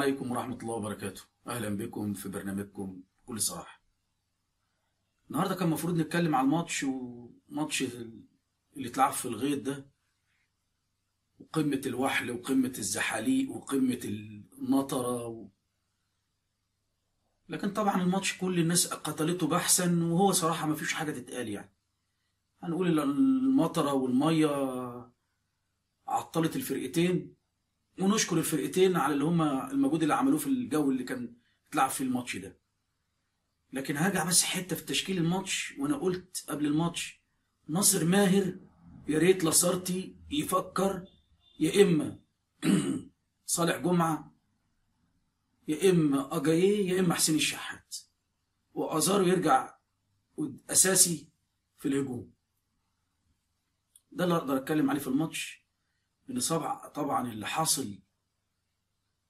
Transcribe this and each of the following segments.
عليكم ورحمة الله وبركاته. أهلا بكم في برنامجكم بكل صراحة. النهاردة كان المفروض نتكلم على الماتش اللي اتلعب في الغيط ده، وقمة الوحل وقمة الزحاليق وقمة النطرة لكن طبعا الماتش كل الناس قتلته بحثا، وهو صراحة ما فيش حاجة تتقال. يعني هنقول المطرة والمية عطلت الفرقتين، ونشكر الفرقتين على اللي هم المجهود اللي عملوه في الجو اللي كان اتلعب فيه الماتش ده. لكن هرجع بس حته في تشكيل الماتش، وانا قلت قبل الماتش ناصر ماهر يا ريت لاسارتي يفكر، يا اما صالح جمعه، يا اما اجاييه، يا اما حسين الشحات، وازارو يرجع اساسي في الهجوم. ده اللي اقدر اتكلم عليه في الماتش. ان طبعا اللي حاصل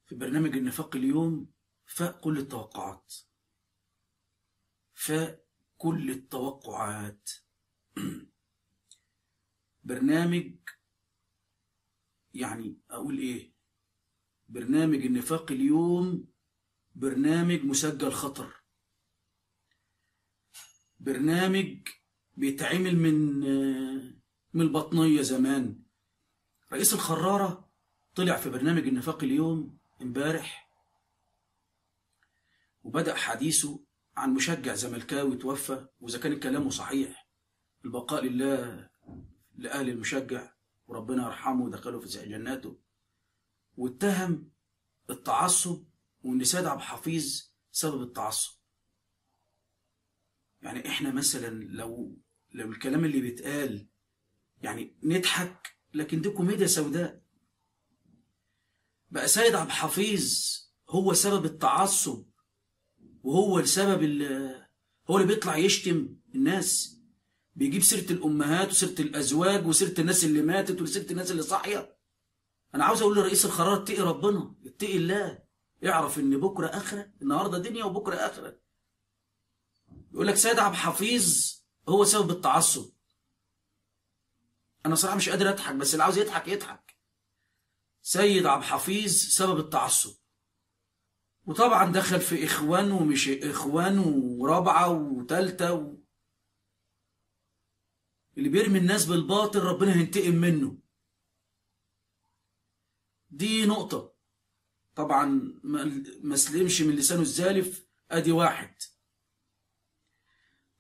في برنامج النفاق اليوم فاق كل التوقعات، فكل التوقعات. برنامج، يعني اقول ايه، برنامج النفاق اليوم برنامج مسجل خطر، برنامج بيتعمل من البطنية زمان. رئيس الخرارة طلع في برنامج النفاق اليوم امبارح وبدأ حديثه عن مشجع زملكاوي توفى، وإذا كان كلامه صحيح البقاء لله لأهل المشجع وربنا يرحمه ودخله في جناته. واتهم التعصب وإن سيد عبد الحفيظ سبب التعصب. يعني إحنا مثلا لو الكلام اللي بيتقال يعني نضحك، لكن دي كوميديا سوداء. بقى سيد عبد الحفيظ هو سبب التعصب، وهو السبب هو اللي بيطلع يشتم الناس، بيجيب سيرة الأمهات وسيرة الأزواج وسيرة الناس اللي ماتت وسيرة الناس اللي صاحية. أنا عاوز أقول لرئيس القرار اتقي ربنا، اتقي الله، اعرف إن بكرة آخرة، النهاردة دنيا وبكرة آخرة. يقول لك سيد عبد الحفيظ هو سبب التعصب. أنا صراحة مش قادر أضحك، بس اللي عاوز يضحك يضحك. سيد عبد الحفيظ سبب التعصب، وطبعا دخل في إخوان ومش إخوان ورابعة وتالتة اللي بيرمي الناس بالباطل ربنا هينتقم منه. دي نقطة طبعا ما سلمش من لسانه الزالف. ادي واحد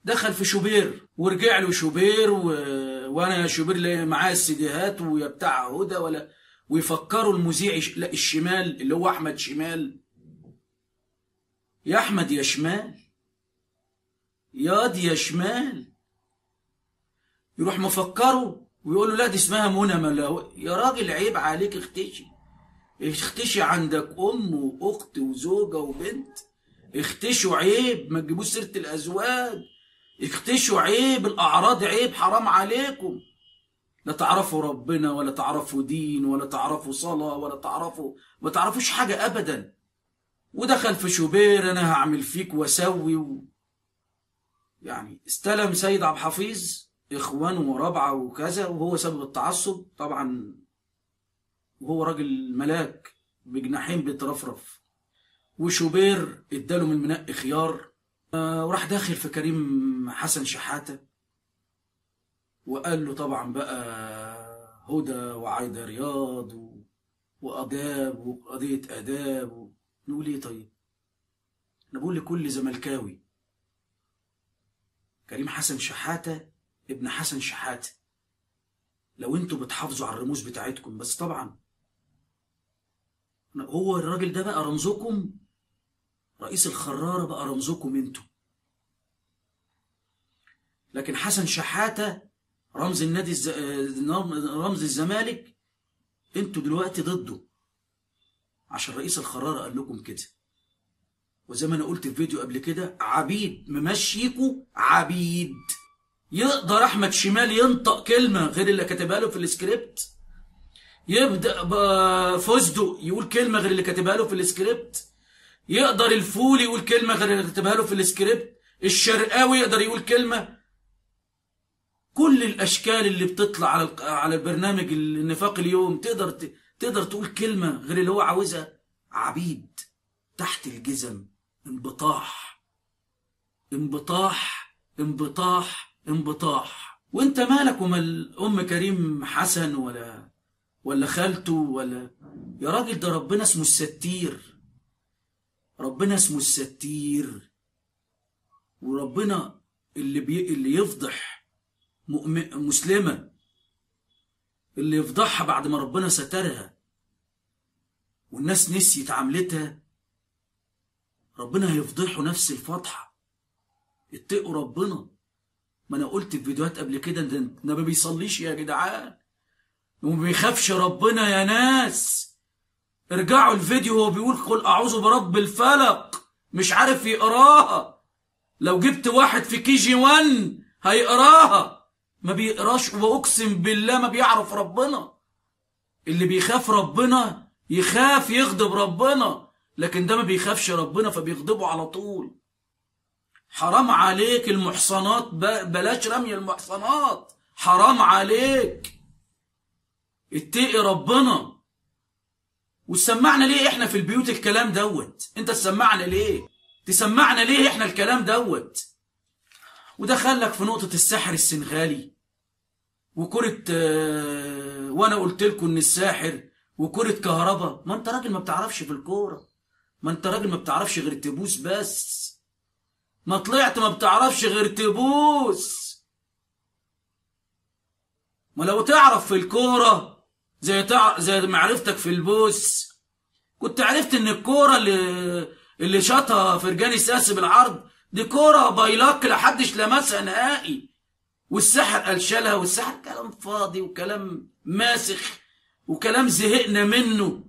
دخل في شوبير ورجع له شوبير وانا يا شوبير اللي معاه السيديهات ويا بتاع هدى ولا، ويفكروا المذيع لا الشمال اللي هو احمد شمال، يا احمد يا شمال، ياض يا شمال، يروح مفكره ويقول له لا دي اسمها منى ملاوي. يا راجل عيب عليك، اختشي عندك ام واخت وزوجه وبنت، اختشوا عيب، ما تجيبوش سيره الازواج، اختشوا عيب، الاعراض عيب، حرام عليكم. لا تعرفوا ربنا ولا تعرفوا دين ولا تعرفوا صلاه ولا ما تعرفوش حاجه ابدا. ودخل في شوبير انا هعمل فيك واسوي يعني استلم سيد عبد الحفيظ اخوانه ورابعه وكذا، وهو سبب التعصب طبعا، وهو راجل ملاك بجناحين بيترفرف. وشوبير اداله من المنقي خيار، وراح داخل في كريم حسن شحاته وقال له طبعا بقى هدى وعايده رياض واداب وقضيه اداب نقول ايه طيب؟ انا بقول لكل زملكاوي كريم حسن شحاته ابن حسن شحاته، لو انتوا بتحافظوا على الرموز بتاعتكم بس. طبعا هو الراجل ده بقى رمزكم، رئيس الخرارة بقى رمزكم انتوا. لكن حسن شحاتة رمز النادي رمز الزمالك، انتوا دلوقتي ضده عشان رئيس الخرارة قال لكم كده. وزي ما انا قلت في فيديو قبل كده، عبيد ممشيكوا عبيد. يقدر احمد شمال ينطق كلمة غير اللي كاتبها له في السكريبت؟ يبدأ فوزدو يقول كلمة غير اللي كاتبها له في السكريبت؟ يقدر الفولي يقول كلمة غير اللي كاتبها له في السكريبت؟ الشرقاوي يقدر يقول كلمة؟ كل الأشكال اللي بتطلع على برنامج النفاق اليوم تقدر تقول كلمة غير اللي هو عاوزها؟ عبيد. تحت الجزم، انبطاح انبطاح انبطاح انبطاح. وانت مالك ومال ام كريم حسن ولا خالته ولا؟ يا راجل ده ربنا اسمه الستير، ربنا اسمه الستير. وربنا اللي يفضح مسلمة، اللي يفضحها بعد ما ربنا سترها والناس نسيت عملتها، ربنا هيفضحوا نفس الفضحة. اتقوا ربنا. ما انا قلت في فيديوهات قبل كده ده ما بيصليش يا جدعان وما بيخافش ربنا يا ناس. ارجعوا الفيديو وهو بيقول قل اعوذ برب الفلق، مش عارف يقراها. لو جبت واحد في KG1 هيقراها، ما بيقراش. واقسم بالله ما بيعرف ربنا. اللي بيخاف ربنا يخاف يغضب ربنا، لكن ده ما بيخافش ربنا فبيغضبه على طول. حرام عليك المحصنات، بلاش رمي المحصنات، حرام عليك. اتقي ربنا. وتسمعنا ليه احنا في البيوت الكلام دوت؟ انت تسمعنا ليه؟ تسمعنا ليه احنا الكلام دوت؟ ودخلك في نقطة الساحر السنغالي وكرة وانا قلت لكم ان الساحر وكرة كهرباء. ما انت راجل ما بتعرفش في الكورة، ما انت راجل ما بتعرفش غير تبوس بس. ما طلعت ما بتعرفش غير تبوس. ما لو تعرف في الكورة زي معرفتك في البوس كنت عرفت ان الكورة اللي شاطها فرجاني ساسي بالعرض دي كورة بايلاك لحدش لمسها نهائي. والسحر قال شالها، والسحر كلام فاضي وكلام ماسخ وكلام زهقنا منه.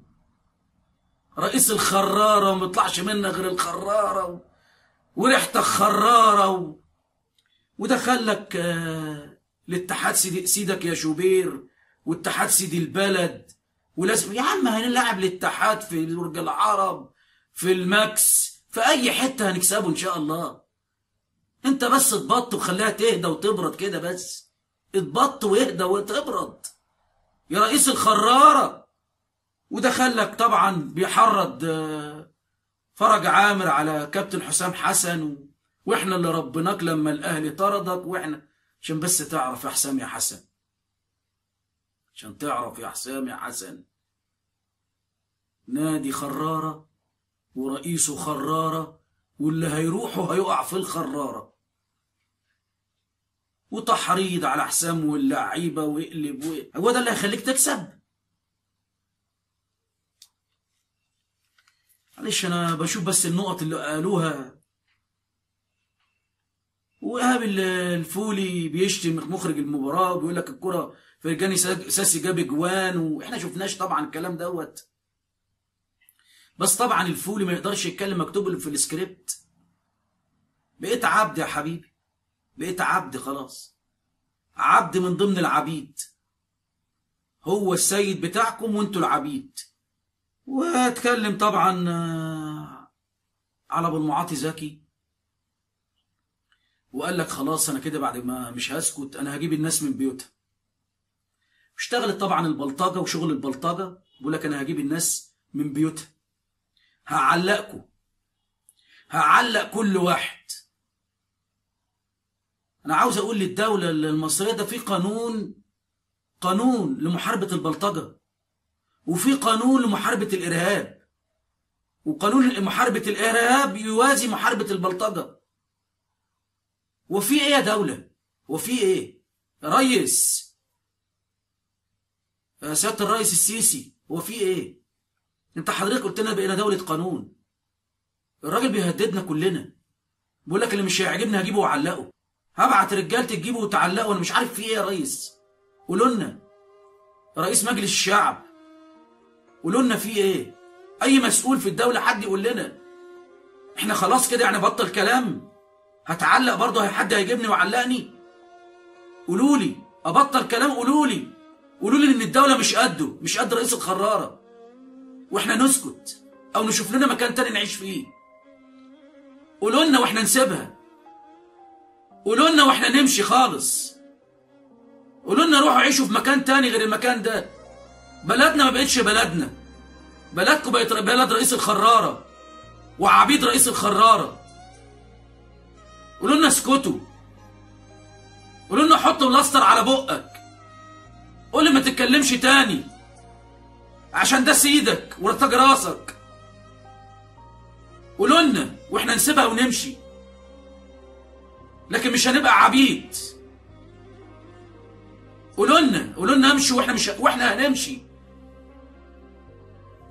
رئيس الخرارة وما بيطلعش منها غير الخرارة وريحتك خرارة ودخلك الاتحاد سيدك يا شوبير واتحاد سيدي البلد. ولازم يا عم هنلعب الاتحاد في برج العرب في الماكس في اي حته هنكسبه ان شاء الله. انت بس اتبط وخليها تهدى وتبرد كده، بس اتبط واهدى وتبرد يا رئيس الخراره. ودخلك طبعا بيحرض فرج عامر على كابتن حسام حسن واحنا اللي ربناك لما الاهلي طردك، واحنا عشان بس تعرف يا حسام يا حسن، عشان تعرف يا حسام يا حسن، نادي خرارة ورئيسه خرارة واللي هيروحوا هيقع في الخرارة. وتحريض على حسام واللعيبة ويقلب هو ده اللي هيخليك تكسب؟ معلش انا بشوف بس النقط اللي قالوها. وإيهاب الفولي بيشتم مخرج المباراة وبيقول لك الكرة فرجاني ساسي جاب اجوان، واحنا شفناش طبعا الكلام دوت. بس طبعا الفولي ما يقدرش يتكلم مكتوب في السكريبت. بقيت عبد يا حبيبي، بقيت عبد خلاص، عبد من ضمن العبيد. هو السيد بتاعكم وانتوا العبيد. واتكلم طبعا على ابو المعاطي زكي وقال لك خلاص انا كده بعد ما مش هسكت، انا هجيب الناس من بيوتها. اشتغلت طبعا البلطجه وشغل البلطجه، بيقول لك انا هجيب الناس من بيوتها، هعلقكم، هعلق كل واحد. انا عاوز اقول للدوله المصريه ده في قانون لمحاربه البلطجه، وفي قانون لمحاربه الارهاب، وقانون محاربه الارهاب يوازي محاربه البلطجه. وفي ايه يا دوله؟ وفي ايه يا ريس؟ يا سياده الرئيس السيسي هو في ايه؟ انت حضرتك قلت لنا بقينا دوله قانون. الراجل بيهددنا كلنا، بيقول لك اللي مش هيعجبني هجيبه واعلقه، هبعت رجالتي تجيبه وتعلقه. انا مش عارف في ايه يا ريس، قولوا لنا. رئيس مجلس الشعب قولوا لنا في ايه؟ اي مسؤول في الدوله حد يقول لنا. احنا خلاص كده يعني بطل كلام؟ هتعلق برضه حد هيجيبني وعلقني؟ قولوا لي ابطل كلام، قولوا لي ان الدوله مش قد رئيس الخراره، واحنا نسكت او نشوف لنا مكان تاني نعيش فيه. قولوا لنا واحنا نسيبها، قولوا لنا واحنا نمشي خالص، قولوا لنا روحوا عيشوا في مكان تاني غير المكان ده. بلدنا ما بقتش بلدنا، بلدكم بقت بلد رئيس الخراره. وعبيد رئيس الخرارة. قولوا لنا اسكتوا، قولوا لنا حط بلاستر على بقك، قول لي ما تتكلمش تاني عشان ده سيدك ورتاج راسك. قولوا لنا واحنا نسيبها ونمشي، لكن مش هنبقى عبيد. قولوا لنا امشوا واحنا هنمشي.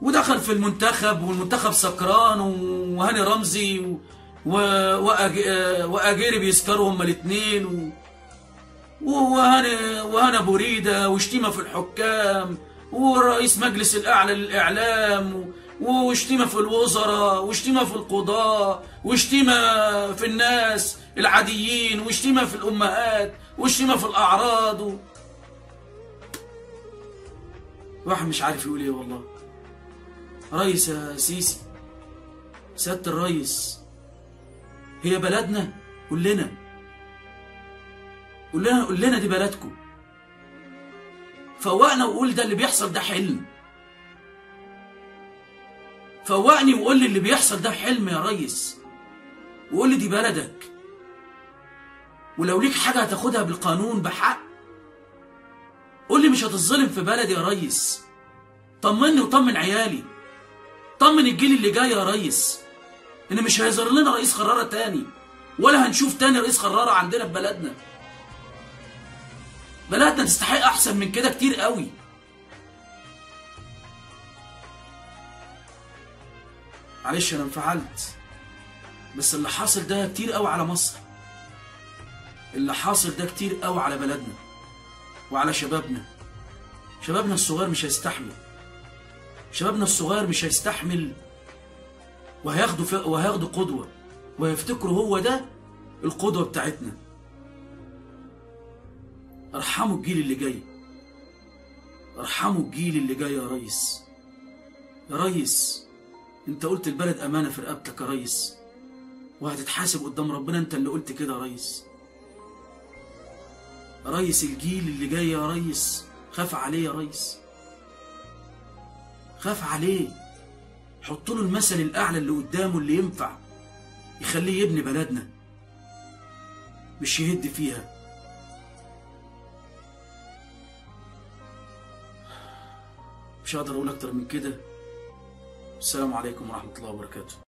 ودخل في المنتخب والمنتخب سكران، وهاني رمزي واجيري بيسكروا هما الاثنين، وهنا بوريده، وشتيمه في الحكام، ورئيس مجلس الاعلى للاعلام، وشتيمه في الوزراء، وشتيمه في القضاة، وشتيمه في الناس العاديين، وشتيمه في الامهات، وشتيمه في الاعراض. واحد مش عارف يقول ايه والله. ريس يا سيسي، سيادة الريس، هي بلدنا، قول لنا دي بلدكم. فوقنا وقول ده اللي بيحصل ده حلم. فوقني وقول لي اللي بيحصل ده حلم يا ريس، وقول لي دي بلدك، ولو ليك حاجة هتاخدها بالقانون بحق. قول لي مش هتظلم في بلدي يا ريس. طمني وطمن عيالي، طمن الجيل اللي جاي يا ريس، ان مش هيظهر لنا رئيس خرارة تاني، ولا هنشوف تاني رئيس خرارة عندنا في بلدنا. بلدنا تستحق احسن من كده كتير قوي. معلش انا انفعلت، بس اللي حاصل ده كتير قوي على مصر، اللي حاصل ده كتير قوي على بلدنا وعلى شبابنا. شبابنا الصغير مش هيستحمل، شبابنا الصغير مش هيستحمل، وهياخدوا قدوة، وهيفتكروا هو ده القدوة بتاعتنا. ارحموا الجيل اللي جاي، ارحموا الجيل اللي جاي يا ريس. يا ريس انت قلت البلد امانة في رقبتك يا ريس، وهتتحاسب قدام ربنا. انت اللي قلت كده يا ريس. يا ريس الجيل اللي جاي يا ريس خاف عليه يا ريس، خاف عليه. حط له المثل الاعلى اللي قدامه اللي ينفع يخليه يبني بلدنا، مش يهد فيها. مش هقدر اقول اكتر من كده. السلام عليكم ورحمة الله وبركاته.